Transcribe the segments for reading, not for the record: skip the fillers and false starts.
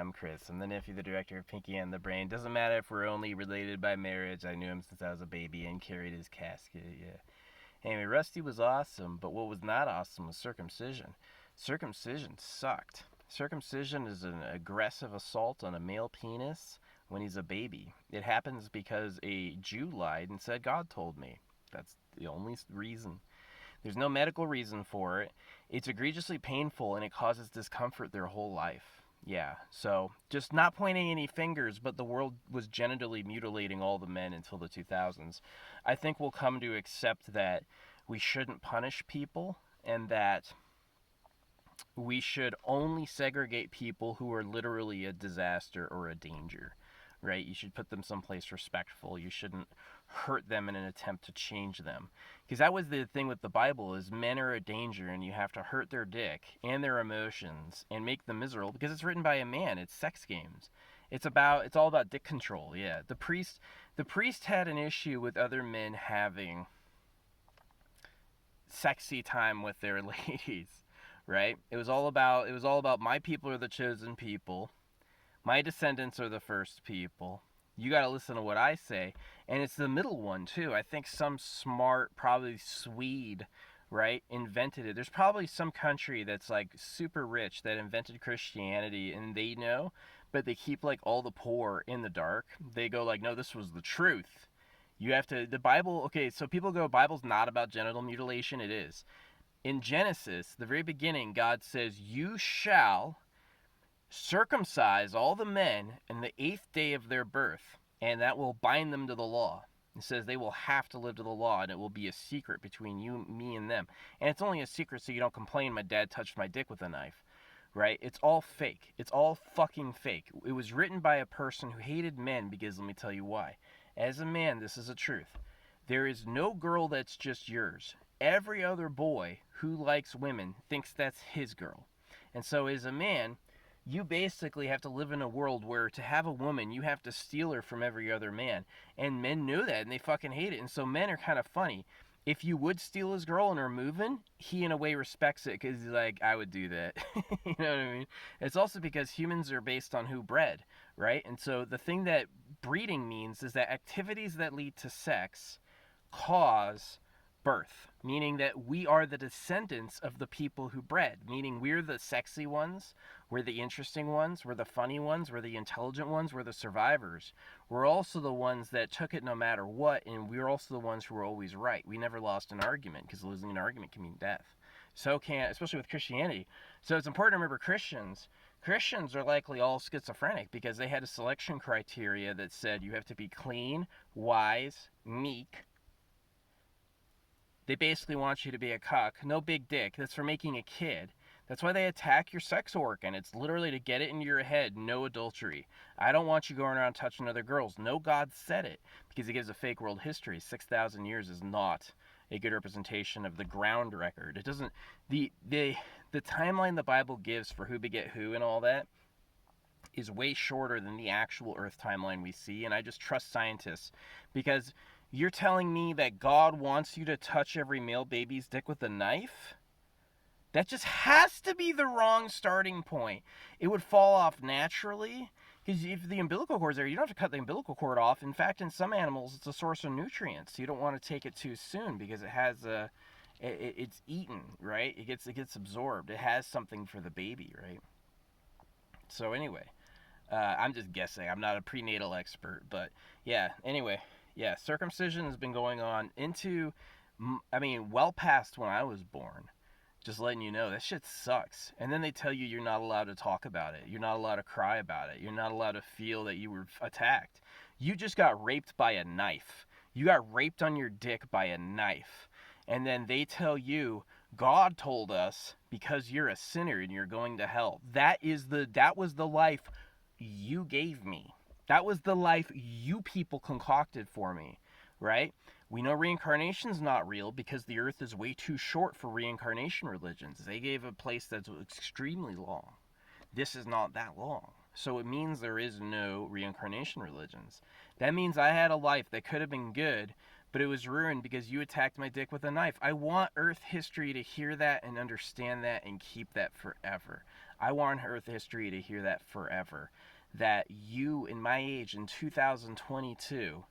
I'm Chris. I'm the nephew, the director of Pinky and the Brain. Doesn't matter if we're only related by marriage. I knew him since I was a baby and carried his casket, yeah. Anyway, Rusty was awesome, but what was not awesome was circumcision. Circumcision sucked. Circumcision is an aggressive assault on a male penis when he's a baby. It happens because a Jew lied and said God told me. That's the only reason. There's no medical reason for it. It's egregiously painful and it causes discomfort their whole life. Yeah, so just not pointing any fingers, but the world was genitally mutilating all the men until the 2000s. I think we'll come to accept that we shouldn't punish people and that we should only segregate people who are literally a disaster or a danger, right? You should put them someplace respectful. You shouldn't hurt them in an attempt to change them. Because that was the thing with the Bible is men are a danger and you have to hurt their dick and their emotions and make them miserable because it's written by a man. It's sex games. It's all about dick control. Yeah. The priest had an issue with other men having sexy time with their ladies, right? It was all about my people are the chosen people. My descendants are the first people. You got to listen to what I say. And it's the middle one, too. I think some smart, probably Swede, right, invented it. There's probably some country that's, like, super rich that invented Christianity, and they know, but they keep, like, all the poor in the dark. They go, like, no, this was the truth. You have to, the Bible, okay, so people go, Bible's not about genital mutilation. It is. In Genesis, the very beginning, God says, you shall circumcise all the men in the 8th day of their birth, and that will bind them to the law. It says they will have to live to the law, and it will be a secret between you, me, and them. And it's only a secret so you don't complain my dad touched my dick with a knife, right? It's all fake. It's all fucking fake. It was written by a person who hated men because let me tell you why. As a man, this is a truth. There is no girl that's just yours. Every other boy who likes women thinks that's his girl. And so as a man, you basically have to live in a world where to have a woman, you have to steal her from every other man. And men know that, and they fucking hate it. And so men are kind of funny. If you would steal his girl and are moving, he in a way respects it because he's like, I would do that. You know what I mean? It's also because humans are based on who bred, right? And so the thing that breeding means is that activities that lead to sex cause birth, meaning that we are the descendants of the people who bred, meaning we're the sexy ones, we're the interesting ones, we're the funny ones, we're the intelligent ones, we're the survivors. We're also the ones that took it no matter what, and we're also the ones who were always right. We never lost an argument, because losing an argument can mean death. Especially with Christianity. So it's important to remember Christians are likely all schizophrenic because they had a selection criteria that said you have to be clean, wise, meek. They basically want you to be a cuck. No big dick. That's for making a kid. That's why they attack your sex organ. It's literally to get it into your head. No adultery. I don't want you going around touching other girls. No, God said it. Because it gives a fake world history. 6,000 years is not a good representation of the ground record. It doesn't... The timeline the Bible gives for who beget who and all that is way shorter than the actual Earth timeline we see. And I just trust scientists. Because... you're telling me that God wants you to touch every male baby's dick with a knife? That just has to be the wrong starting point. It would fall off naturally. Because if the umbilical cord's there, you don't have to cut the umbilical cord off. In fact, in some animals, it's a source of nutrients. You don't want to take it too soon because it's eaten, right? It gets absorbed. It has something for the baby, right? So anyway, I'm just guessing. I'm not a prenatal expert, but yeah. Anyway. Yeah, circumcision has been going on well past when I was born. Just letting you know, that shit sucks. And then they tell you you're not allowed to talk about it. You're not allowed to cry about it. You're not allowed to feel that you were attacked. You just got raped by a knife. You got raped on your dick by a knife. And then they tell you, God told us because you're a sinner and you're going to hell. That was the life you gave me. That was the life you people concocted for me, right? We know reincarnation's not real because the earth is way too short for reincarnation religions. They gave a place that's extremely long. This is not that long. So it means there is no reincarnation religions. That means I had a life that could have been good, but it was ruined because you attacked my dick with a knife. I want Earth history to hear that and understand that and keep that forever. I want Earth history to hear that forever. That you, in my age, in 2022,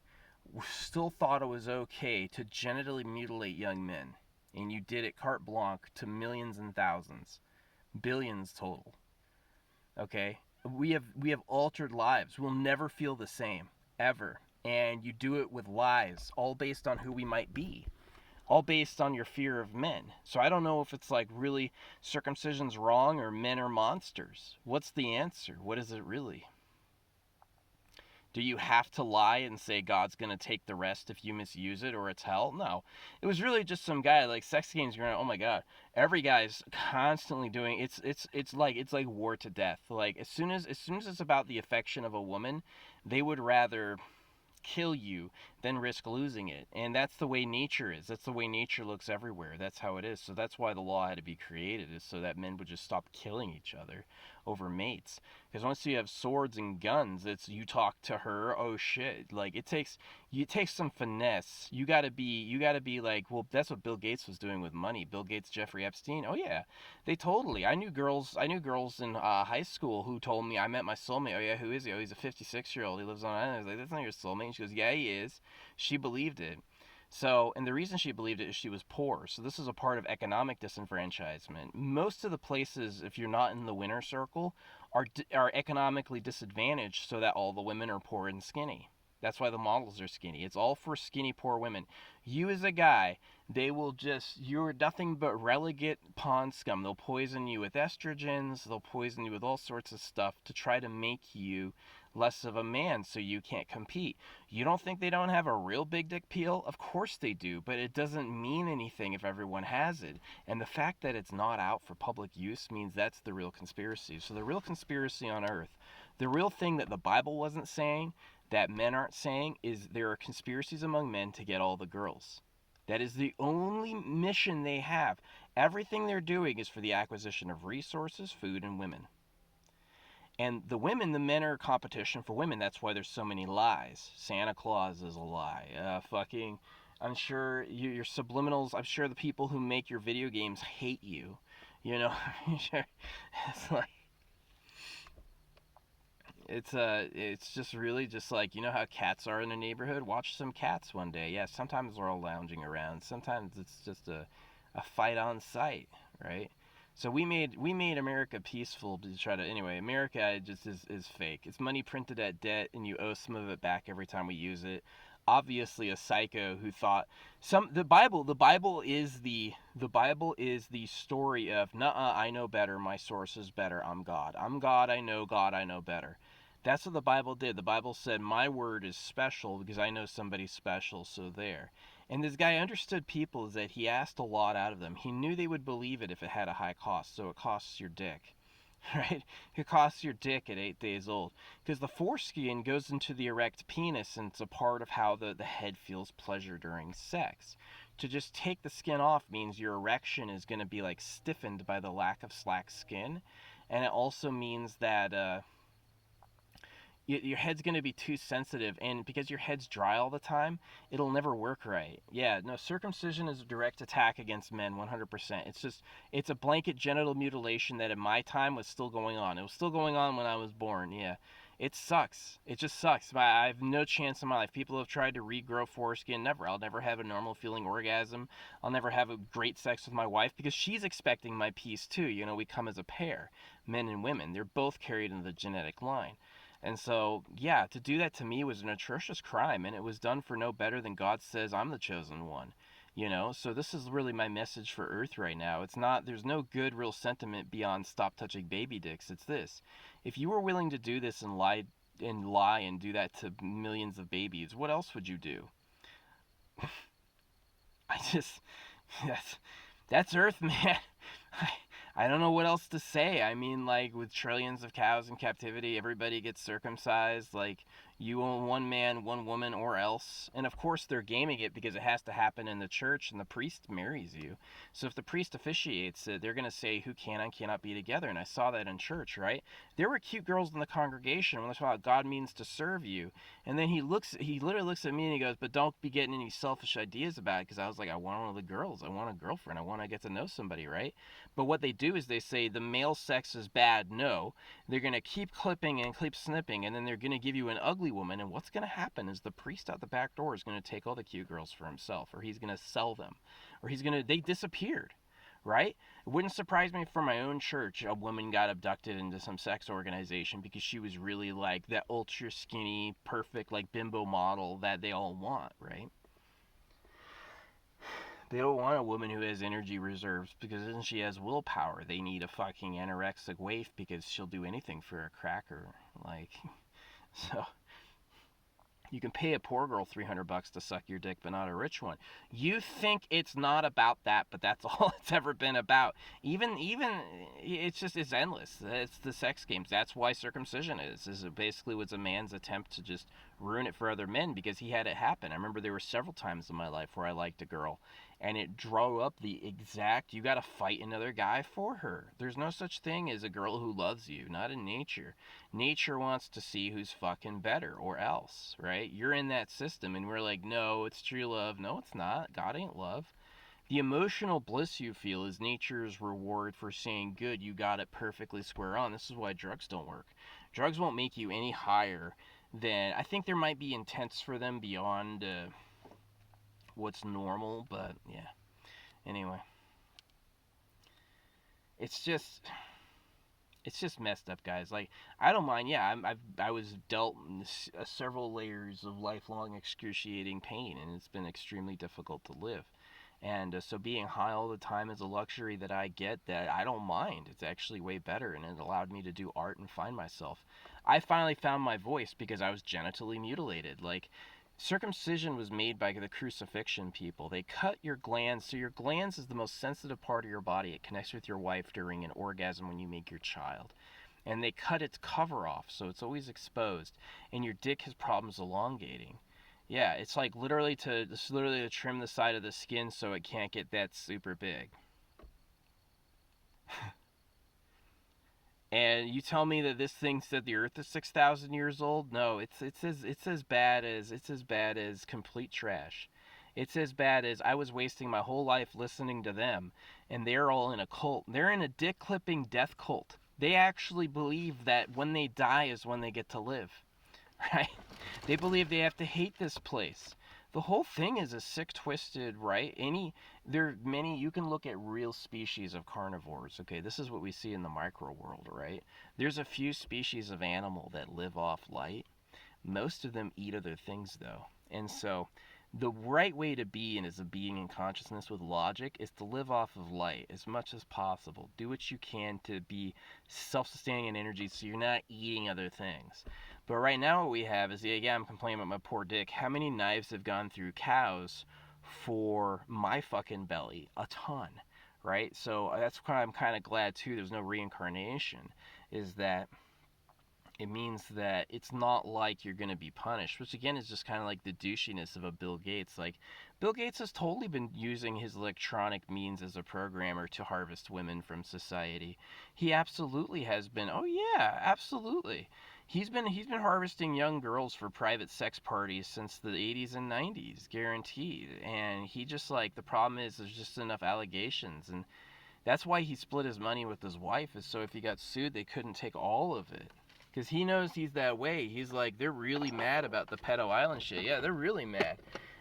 still thought it was okay to genitally mutilate young men. And you did it carte blanche to millions and thousands, billions total. Okay? We have altered lives. We'll never feel the same ever. And you do it with lies, all based on who we might be, all based on your fear of men. So I don't know if it's like really circumcision's wrong or men are monsters. What's the answer? What is it really? Do you have to lie and say God's going to take the rest if you misuse it or it's hell? No. It was really just some guy like sex games going, "Oh my god. Every guy's constantly doing it's like war to death. Like as soon as it's about the affection of a woman, they would rather kill you than risk losing it. And that's the way nature is. That's the way nature looks everywhere. That's how it is. So that's why the law had to be created, is so that men would just stop killing each other over mates. Because once you have swords and guns, it's you talk to her, oh shit. Like it takes some finesse. You gotta be like, well, that's what Bill Gates was doing with money. Bill Gates, Jeffrey Epstein. Oh yeah, they totally. I knew girls in high school who told me I met my soulmate. Oh yeah, who is he? Oh, he's a 56-year-old. He lives on island. I was like, that's not your soulmate. And she goes, yeah, he is. She believed it. So, and the reason she believed it is she was poor. So this is a part of economic disenfranchisement. Most of the places, if you're not in the winner circle, are economically disadvantaged, so that all the women are poor and skinny. That's why the models are skinny. It's all for skinny, poor women. You as a guy, you're nothing but relegate pond scum. They'll poison you with estrogens, they'll poison you with all sorts of stuff to try to make you less of a man so you can't compete. You don't think they don't have a real big dick peel? Of course they do, but it doesn't mean anything if everyone has it. And the fact that it's not out for public use means that's the real conspiracy. So the real conspiracy on Earth, the real thing that the Bible wasn't saying, that men aren't saying, is there are conspiracies among men to get all the girls. That is the only mission they have. Everything they're doing is for the acquisition of resources, food, and women. And the women, the men are competition for women. That's why there's so many lies. Santa Claus is a lie. I'm sure your subliminals. I'm sure the people who make your video games hate you. You know, it's like it's just really just like, how cats are in a neighborhood. Watch some cats one day. Yeah, sometimes they're all lounging around. Sometimes it's just a fight on sight, right? So we made America peaceful to try to, anyway. America just is fake. It's money printed at debt, and you owe some of it back every time we use it. Obviously, a psycho who thought the Bible is the story of, nuh-uh, I know better. My source is better. I'm God. I'm God. I know God. I know better. That's what the Bible did. The Bible said, my word is special because I know somebody special, so there. And this guy understood people, is that he asked a lot out of them. He knew they would believe it if it had a high cost, so it costs your dick. Right? It costs your dick at 8 days old. Because the foreskin goes into the erect penis, and it's a part of how the head feels pleasure during sex. To just take the skin off means your erection is going to be like stiffened by the lack of slack skin. And it also means that your head's going to be too sensitive, and because your head's dry all the time, it'll never work right. Yeah, no, circumcision is a direct attack against men, 100%. It's a blanket genital mutilation that in my time was still going on. It was still going on when I was born. Yeah, it sucks. It just sucks. I have no chance in my life. People have tried to regrow foreskin. Never. I'll never have a normal feeling orgasm. I'll never have a great sex with my wife because she's expecting my piece too. We come as a pair, men and women. They're both carried in the genetic line. And so, yeah, to do that to me was an atrocious crime, and it was done for no better than God says I'm the chosen one. So this is really my message for Earth right now. There's no good real sentiment beyond stop touching baby dicks. It's this: if you were willing to do this and lie and do that to millions of babies, what else would you do? I just, that's Earth, man. I don't know what else to say. I mean, like, with trillions of cows in captivity, everybody gets circumcised. Like, You own one man, one woman, or else. And of course, they're gaming it because it has to happen in the church and the priest marries you. So if the priest officiates it, they're going to say who can and cannot be together. And I saw that in church, right? There were cute girls in the congregation when they talk about God means to serve you. And then he literally looks at me and he goes, but don't be getting any selfish ideas about it. Because I was like, I want one of the girls. I want a girlfriend. I want to get to know somebody, right? But what they do is they say the male sex is bad. No, they're going to keep clipping and keep snipping, and then they're going to give you an ugly woman. And what's going to happen is the priest out the back door is going to take all the cute girls for himself, or he's going to sell them, or they disappeared, right? It wouldn't surprise me if from my own church a woman got abducted into some sex organization because she was really like that ultra skinny, perfect, like bimbo model that they all want, right? They don't want a woman who has energy reserves because then she has willpower. They need a fucking anorexic waif because she'll do anything for a cracker. Like, so you can pay a poor girl $300 to suck your dick, but not a rich one. You think it's not about that, but that's all it's ever been about. Even it's endless. It's the sex games. That's why circumcision is it basically was a man's attempt to just ruin it for other men because he had it happen. I remember there were several times in my life where I liked a girl, and it drew up the exact. You got to fight another guy for her. There's no such thing as a girl who loves you. Not in nature. Nature wants to see who's fucking better or else, right? You're in that system and we're like, no, it's true love. No, it's not. God ain't love. The emotional bliss you feel is nature's reward for saying, good, you got it perfectly square on. This is why drugs don't work. Drugs won't make you any higher than, I think there might be intents for them beyond what's normal, but yeah. Anyway, it's just messed up, guys. Like, I don't mind. Yeah, I was dealt several layers of lifelong excruciating pain, and it's been extremely difficult to live. And so being high all the time is a luxury that I get that I don't mind. It's actually way better, and it allowed me to do art and find myself. I finally found my voice because I was genitally mutilated. Like, circumcision was made by the crucifixion people. They cut your glands. So your glands is the most sensitive part of your body. It connects with your wife during an orgasm when you make your child. And they cut its cover off, so it's always exposed. And your dick has problems elongating. Yeah, it's like literally to trim the side of the skin so it can't get that super big. And you tell me that this thing said the Earth is 6,000 years old? No, it's as bad as complete trash. It's as bad as I was wasting my whole life listening to them, and they're all in a cult. They're in a dick clipping death cult. They actually believe that when they die is when they get to live, right? They believe they have to hate this place. The whole thing is a sick, twisted, right? There are many, you can look at real species of carnivores. Okay, this is what we see in the micro world, right? There's a few species of animal that live off light. Most of them eat other things, though. And so the right way to be and as a being in consciousness with logic is to live off of light as much as possible. Do what you can to be self-sustaining in energy so you're not eating other things. But right now what we have is, yeah, I'm complaining about my poor dick. How many knives have gone through cows for my fucking belly? A ton, right? So that's why I'm kind of glad too there's no reincarnation, is that it means that it's not like you're going to be punished, which again is just kind of like the douchiness of a Bill Gates. Like, Bill Gates has totally been using his electronic means as a programmer to harvest women from society. He absolutely has been. Oh yeah, absolutely. He's been harvesting young girls for private sex parties since the 80s and 90s, guaranteed. And he just like the problem is there's just enough allegations, and that's why he split his money with his wife, is so if he got sued they couldn't take all of it. Because he knows he's that way. He's like, they're really mad about the Pedo Island shit. Yeah, they're really mad.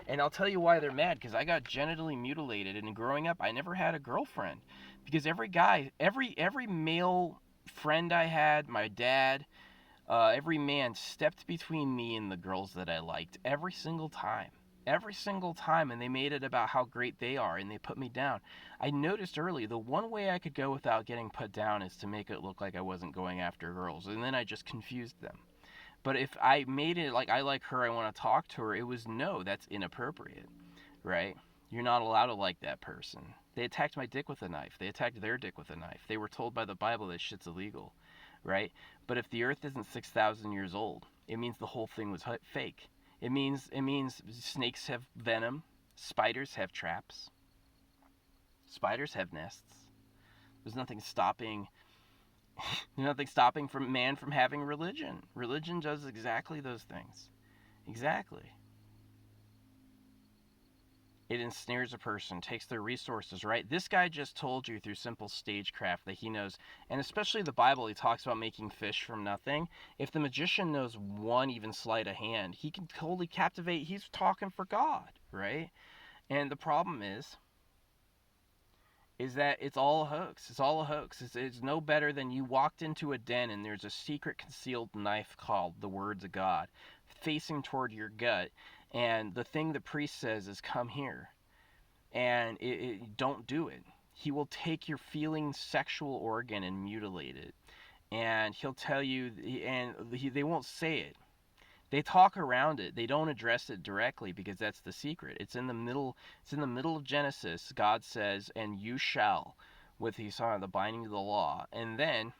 And I'll tell you why they're mad. Because I got genitally mutilated. And growing up, I never had a girlfriend. Because every guy, every male friend I had, my dad, every man stepped between me and the girls that I liked. Every single time. Every single time. And they made it about how great they are. And they put me down. I noticed early the one way I could go without getting put down is to make it look like I wasn't going after girls, and then I just confused them. But if I made it like I like her, I want to talk to her, it was no, that's inappropriate, right? You're not allowed to like that person. They attacked my dick with a knife. They attacked their dick with a knife. They were told by the Bible that shit's illegal, right? But if the earth isn't 6,000 years old, It means the whole thing was fake. It means snakes have venom, spiders have traps, spiders have nests. There's nothing stopping from man from having religion. Religion does exactly those things. Exactly. It ensnares a person, takes their resources, right? This guy just told you through simple stagecraft that he knows, and especially the Bible, he talks about making fish from nothing. If the magician knows one even sleight of hand, he can totally captivate. He's talking for God, right? And the problem is that it's all a hoax. It's all a hoax. It's no better than you walked into a den and there's a secret concealed knife called the words of God facing toward your gut. And the thing the priest says is, come here. And don't do it. He will take your feeling sexual organ and mutilate it. And he'll tell you, and they won't say it. They talk around it. They don't address it directly because that's the secret. It's in the middle. It's in the middle of Genesis. God says, "And you shall," with the binding of the law. And then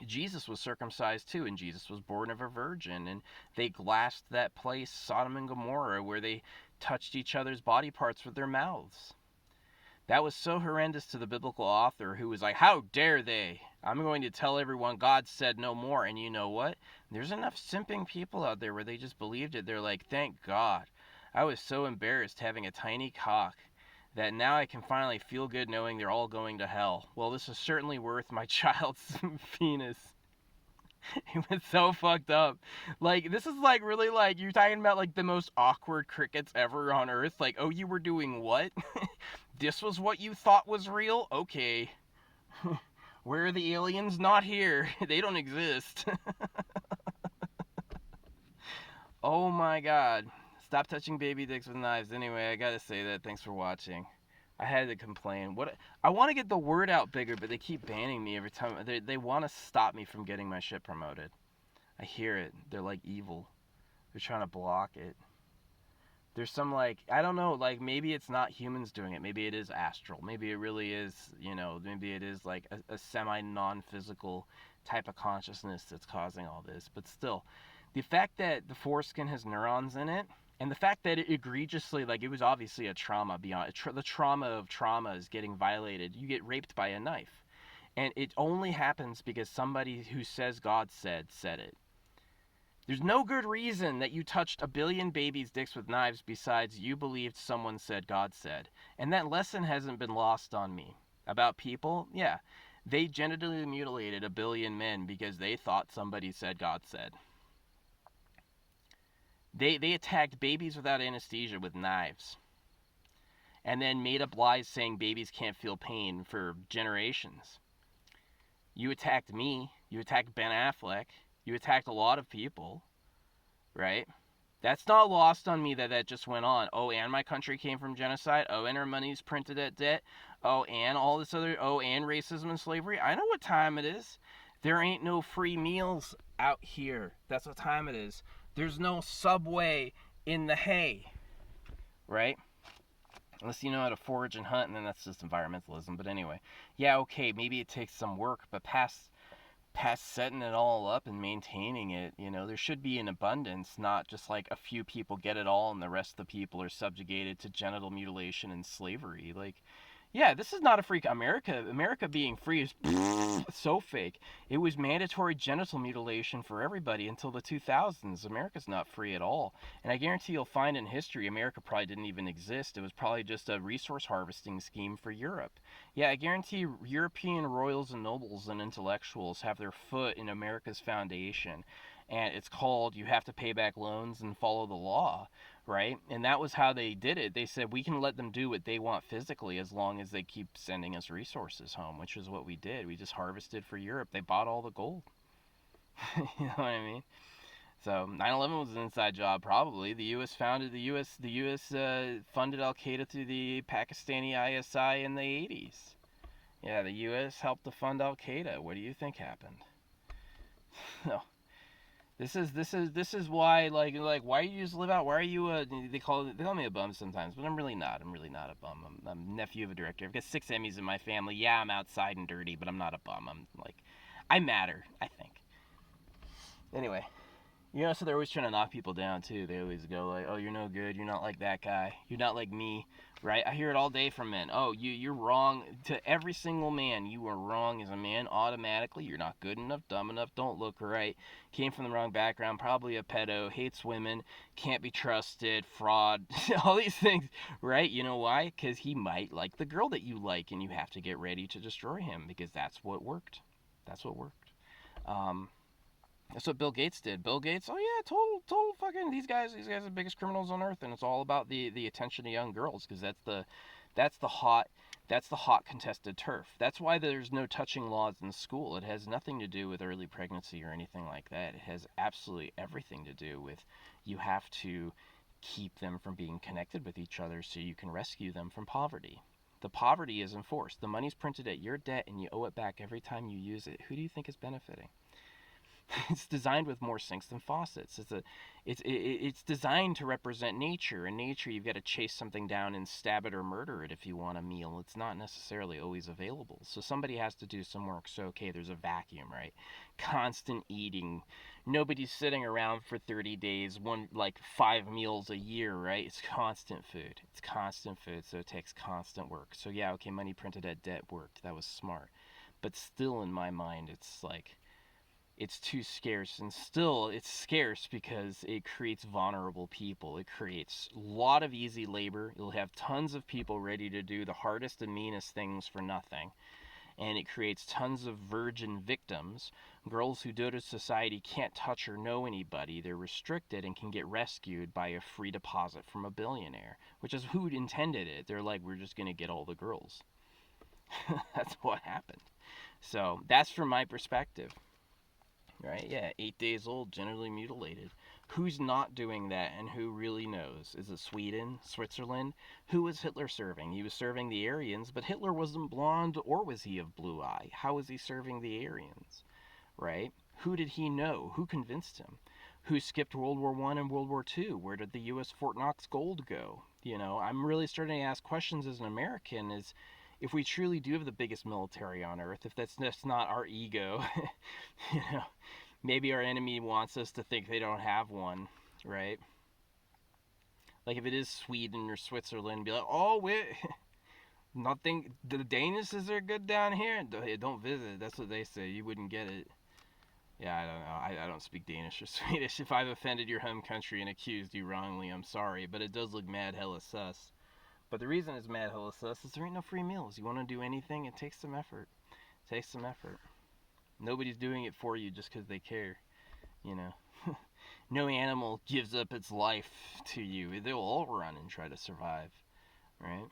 Jesus was circumcised too, and Jesus was born of a virgin. And they glassed that place, Sodom and Gomorrah, where they touched each other's body parts with their mouths. That was so horrendous to the biblical author, who was like, how dare they? I'm going to tell everyone God said no more. And you know what? There's enough simping people out there where they just believed it. They're like, thank God. I was so embarrassed having a tiny cock that now I can finally feel good knowing they're all going to hell. Well, this is certainly worth my child's penis. It was so fucked up. Like, this is like really like, you're talking about like the most awkward crickets ever on earth. Like, oh, you were doing what? This was what you thought was real? Okay. Where are the aliens? Not here. They don't exist. Oh my god. Stop touching baby dicks with knives. Anyway, I gotta say that. Thanks for watching. I had to complain. I want to get the word out bigger, but they keep banning me every time. They want to stop me from getting my shit promoted. I hear it. They're like evil. They're trying to block it. There's some like, I don't know, like maybe it's not humans doing it. Maybe it is astral. Maybe it really is, maybe it is like a semi non-physical type of consciousness that's causing all this. But still, the fact that the foreskin has neurons in it, and the fact that it egregiously, like, it was obviously a trauma beyond the trauma of traumas getting violated. You get raped by a knife, and it only happens because somebody who says God said it. There's no good reason that you touched a billion babies' dicks with knives besides you believed someone said God said. And that lesson hasn't been lost on me. About people, yeah, they genitally mutilated a billion men because they thought somebody said God said. They attacked babies without anesthesia with knives. And then made up lies saying babies can't feel pain for generations. You attacked me. You attacked Ben Affleck. You attacked a lot of people, right? That's not lost on me that just went on. Oh, and my country came from genocide. Oh, and our money's printed at debt. Oh, and all this other. Oh, and racism and slavery. I know what time it is. There ain't no free meals out here. That's what time it is. There's no Subway in the hay, right? Unless you know how to forage and hunt, and then that's just environmentalism. But anyway, yeah, okay, maybe it takes some work, but past setting it all up and maintaining it, there should be an abundance, not just like a few people get it all and the rest of the people are subjugated to genital mutilation and slavery. Like, yeah, this is not a freak. America being free is so fake. It was mandatory genital mutilation for everybody until the 2000s. America's not free at all. And I guarantee you'll find in history America probably didn't even exist. It was probably just a resource harvesting scheme for Europe. Yeah, I guarantee European royals and nobles and intellectuals have their foot in America's foundation. And it's called, you have to pay back loans and follow the law. Right? And that was how they did it. They said, we can let them do what they want physically as long as they keep sending us resources home, which is what we did. We just harvested for Europe. They bought all the gold. You know what I mean? So 9/11 was an inside job, probably. The U.S. funded Al-Qaeda through the Pakistani ISI in the 80s. Yeah, the U.S. helped to fund Al-Qaeda. What do you think happened? No. This is why like why you just live out? Why are you they call me a bum sometimes, but I'm really not. I'm really not a bum. I'm a nephew of a director. I've got 6 Emmys in my family. Yeah, I'm outside and dirty, but I'm not a bum. I matter, I think. Anyway, So they're always trying to knock people down too. They always go like, "Oh, you're no good. You're not like that guy. You're not like me." Right? I hear it all day from men. "Oh, you're wrong." To every single man, you are wrong as a man automatically. You're not good enough, dumb enough, don't look right, came from the wrong background, probably a pedo, hates women, can't be trusted, fraud, all these things, right? You know why? Cuz he might like the girl that you like, and you have to get ready to destroy him because that's what worked. That's what worked. Um that's what Bill Gates did. Bill Gates, oh yeah, total fucking these guys are the biggest criminals on earth, and it's all about the attention of young girls because that's the hot that's the hot contested turf. That's why there's no touching laws in school. It has nothing to do with early pregnancy or anything like that. It has absolutely everything to do with you have to keep them from being connected with each other so you can rescue them from poverty. The poverty is enforced. The money's printed at your debt and you owe it back every time you use it. Who do you think is benefiting? It's designed with more sinks than faucets. It's designed to represent nature. In nature, you've got to chase something down and stab it or murder it if you want a meal. It's not necessarily always available. So somebody has to do some work. So okay, there's a vacuum, right? Constant eating. Nobody's sitting around for 30 days, one like 5 meals a year, right? It's constant food. It's constant food, so it takes constant work. So yeah, okay, money printed at debt worked. That was smart. But still in my mind, it's like it's too scarce, and still it's scarce because it creates vulnerable people. It creates a lot of easy labor. You'll have tons of people ready to do the hardest and meanest things for nothing, and it creates tons of virgin victims, girls who due to society can't touch or know anybody. They're restricted and can get rescued by a free deposit from a billionaire, which is who intended it. They're like, we're just going to get all the girls. That's what happened. So that's from my perspective. Right? Yeah, 8 days old, generally mutilated. Who's not doing that and who really knows? Is it Sweden? Switzerland? Who was Hitler serving? He was serving the Aryans, but Hitler wasn't blonde or was he of blue eye? How was he serving the Aryans? Right? Who did he know? Who convinced him? Who skipped World War I and World War II? Where did the U.S. Fort Knox gold go? I'm really starting to ask questions as an American is if we truly do have the biggest military on earth, if that's just not our ego, you know, maybe our enemy wants us to think they don't have one, right? Like if it is Sweden or Switzerland, be like, oh, wait, nothing. The Danishes are good down here. Don't visit. That's what they say. You wouldn't get it. Yeah, I don't know. I don't speak Danish or Swedish. If I've offended your home country and accused you wrongly, I'm sorry. But it does look mad hella sus. But the reason it's mad hella sus is there ain't no free meals. You want to do anything, it takes some effort. It takes some effort. Nobody's doing it for you just because they care. You know. No animal gives up its life to you. They'll all run and try to survive, right?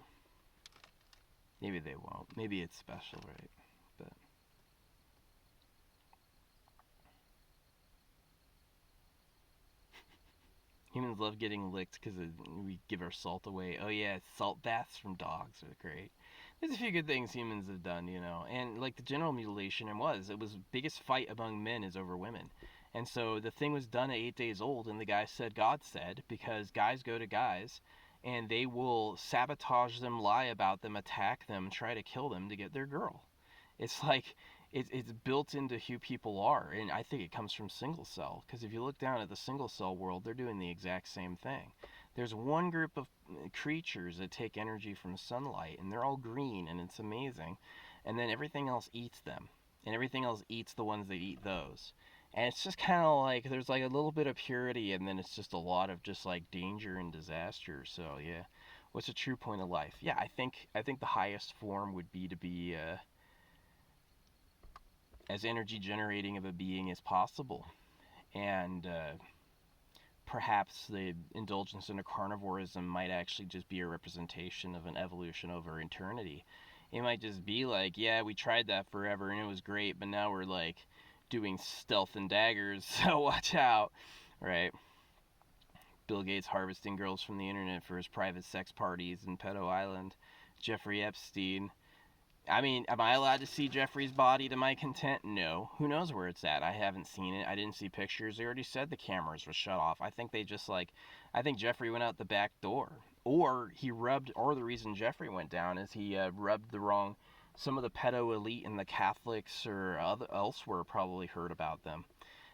Maybe they won't. Maybe it's special, right? But humans love getting licked because we give our salt away. Oh yeah, salt baths from dogs are great. There's a few good things humans have done, and like the genital mutilation, it was biggest fight among men is over women. And so the thing was done at 8 days old, and the guy said God said because guys go to guys, and they will sabotage them, lie about them, attack them, try to kill them to get their girl. It's like it's built into who people are, and I think it comes from single cell. Because if you look down at the single cell world, they're doing the exact same thing. There's one group of creatures that take energy from sunlight, and they're all green, and it's amazing. And then everything else eats them, and everything else eats the ones that eat those. And it's just kind of like there's like a little bit of purity, and then it's just a lot of just like danger and disaster. So yeah, what's a true point of life? Yeah, I think the highest form would be to be as energy generating of a being as possible. And perhaps the indulgence into carnivorism might actually just be a representation of an evolution over eternity. It might just be like, yeah, we tried that forever and it was great, but now we're like doing stealth and daggers, so watch out, right? Bill Gates harvesting girls from the internet for his private sex parties in Pedo Island. Jeffrey Epstein. I mean, am I allowed to see Jeffrey's body to my content? No. Who knows where it's at? I haven't seen it. I didn't see pictures. They already said the cameras were shut off. I think they just I think Jeffrey went out the back door. Or the reason Jeffrey went down is he rubbed the wrong, some of the pedo elite and the Catholics or elsewhere probably heard about them.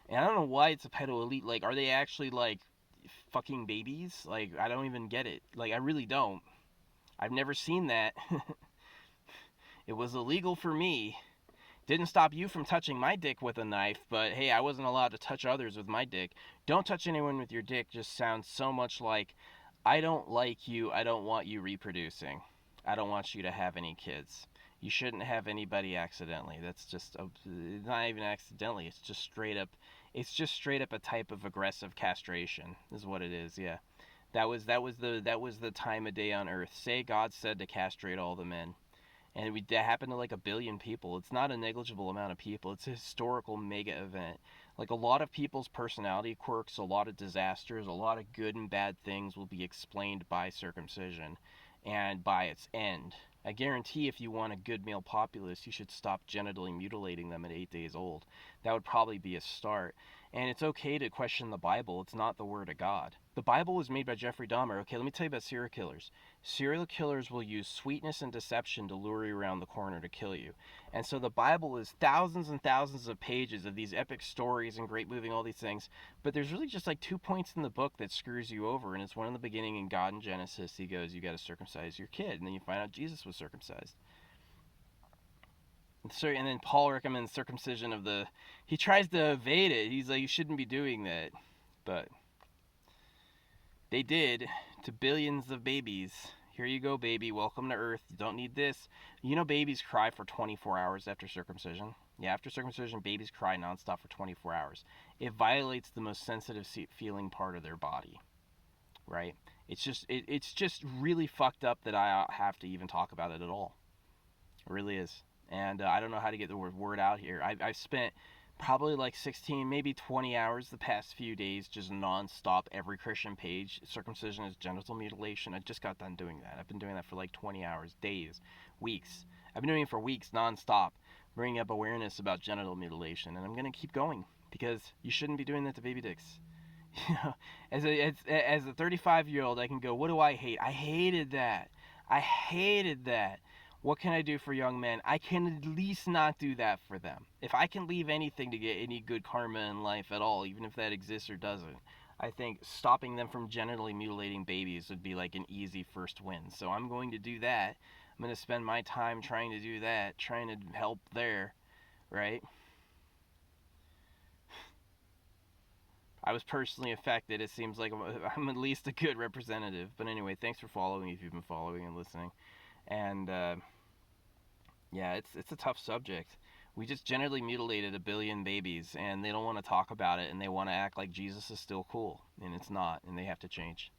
And I don't know why it's a pedo elite. Like, are they actually like fucking babies? Like, I don't even get it. Like, I really don't. I've never seen that. It was illegal for me. Didn't stop you from touching my dick with a knife, but hey, I wasn't allowed to touch others with my dick. Don't touch anyone with your dick just sounds so much like I don't like you, I don't want you reproducing. I don't want you to have any kids. You shouldn't have anybody accidentally. That's just not even accidentally. It's just straight up a type of aggressive castration is what it is. Yeah. That was the time of day on earth. Say God said to castrate all the men, and that happened to like a billion people. It's not a negligible amount of people. It's a historical mega event. Like a lot of people's personality quirks, a lot of disasters, a lot of good and bad things will be explained by circumcision and by its end. I guarantee if you want a good male populace, you should stop genitally mutilating them at 8 days old. That would probably be a start. And it's okay to question the Bible. It's not the word of God. The Bible was made by Jeffrey Dahmer. Okay, let me tell you about serial killers. Serial killers will use sweetness and deception to lure you around the corner to kill you. And so the Bible is thousands and thousands of pages of these epic stories and great moving, all these things. But there's really just like 2 points in the book that screws you over. And it's one in the beginning in God in Genesis. He goes, you got to circumcise your kid. And then you find out Jesus was circumcised. And then Paul recommends circumcision of the. He tries to evade it. He's like, you shouldn't be doing that. But they did to billions of babies. Here you go, baby. Welcome to Earth. You don't need this. You know, babies cry for 24 hours after circumcision. Yeah, after circumcision, babies cry nonstop for 24 hours. It violates the most sensitive feeling part of their body, right? It's just really fucked up that I have to even talk about it at all. It really is. And I don't know how to get the word out here. I've spent probably like 16, maybe 20 hours the past few days just nonstop, every Christian page. Circumcision is genital mutilation. I just got done doing that. I've been doing that for like 20 hours, days, weeks. I've been doing it for weeks nonstop, bringing up awareness about genital mutilation. And I'm going to keep going because you shouldn't be doing that to baby dicks. You know, as a 35-year-old, I can go, what do I hate? I hated that. I hated that. What can I do for young men? I can at least not do that for them. If I can leave anything to get any good karma in life at all, even if that exists or doesn't, I think stopping them from genitally mutilating babies would be like an easy first win. So I'm going to do that. I'm going to spend my time trying to do that, trying to help there, right? I was personally affected. It seems like I'm at least a good representative. But anyway, thanks for following if you've been following and listening. And yeah, it's a tough subject. We just generally mutilated a billion babies, and they don't want to talk about it, and they want to act like Jesus is still cool, and it's not, and they have to change.